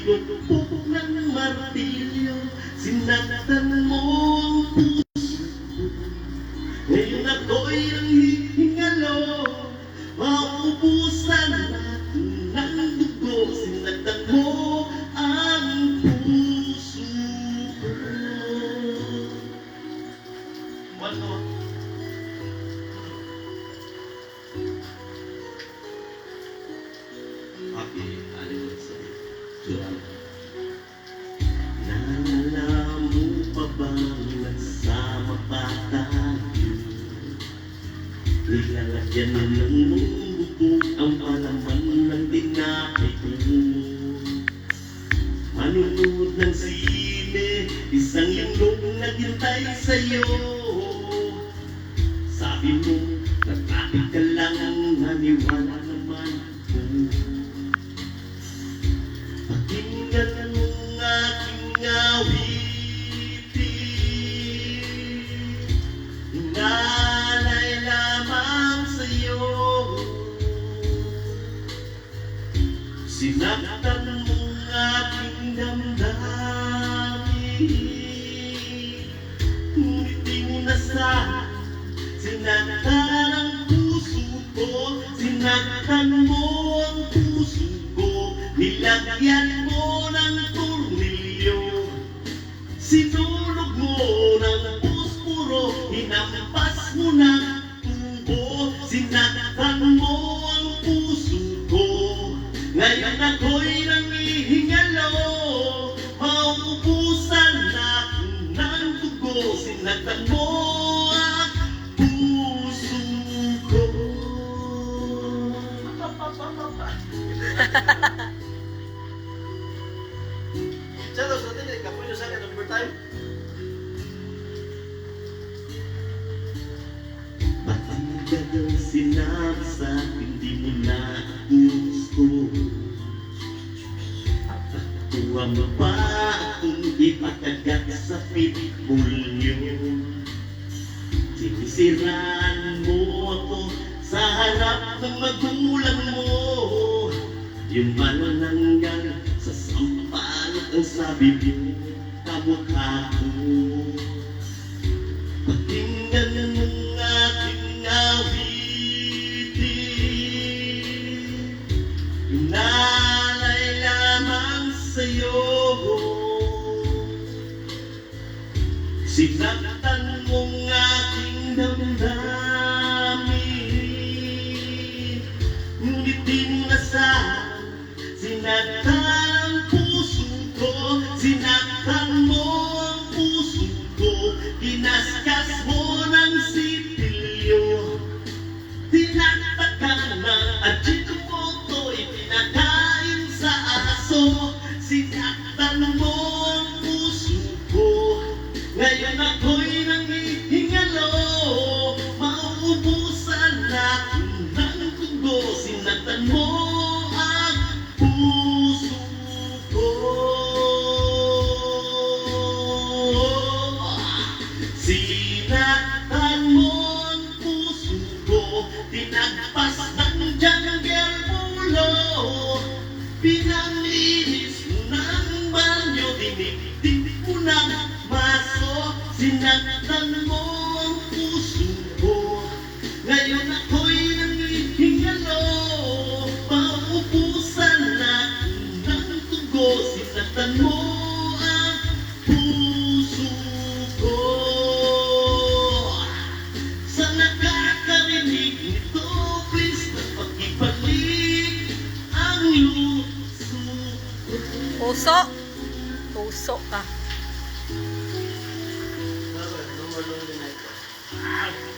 Pinupok ng martilyo, sinaktan mo ang puso. Ngayon ako'y ang hihingalo, mauubusan natin ng dugo. Sinaktan mo ang puso ko. One more. Happy anniversary to all. Naalala mo pa bang nagsama pa tayo? Nilalagyan mo ng bubog ang palaman ng tinapay ko. Manunood ng sine, isang linggong naghintay sa'yo. Sabi mo, natakit ka lang, naniwala naman ko. Pakinggan mo ang aking awitin, inalay lamang sa'yo. Sinaktan mo ang aking damdamin, ngunit di mo nasahan. Sinaktan ang puso ko, sinaktan mo ang puso ko. Nilagyan mo ng tornilyo, sinulog mo ng puspuro, hinampas mo ng tubo. Sinaktan mo ang puso ko, ngayon ako'y nangihingalo, mauubusan ako ng dugo. Sinaktan mo ang puso ko. Charles, natin eh, kapoy nyo sa akin, overtime. Bakit ang sinabi sa akin, di mo na gusto? Tuwa mo ba akong ipakagat sa pitbull nyo? Sinisiraan mo ako sa harap ng magulang mo. Yung manananggal sa sampalot ang sabi mo, kamukha ko. Pakinggan mo ang aking awitin, inalay lamang sa'yo. Sinaktan mo ang aking damdamin, ngunit di mo nasahan. Sinaktan ang puso ko, sinaktan mo ang puso ko. Kinaskas mo ng sitilyo, tinatakan ng ajinomoto, ipinakain sa aso. Sinaktan mo ang puso ko, ngayon ako'y nangihingalo, mauubusan ako ng dugo. Sinaktan mo ang puso ko. Sinaktan mo ang puso ko, tinagpas ng jungle pulo, pinanlinis mo ng banyo, dinikdik mo ng maso. Sinaktan mo ang puso ko, ngayon ako'y nangihingalo, mauubusan ako ng dugo. Sinaktan mo ang puso ko. Sa nakakarinig nito, please na pakibalik ang luso ko. Puso. Puso ka. Number 9.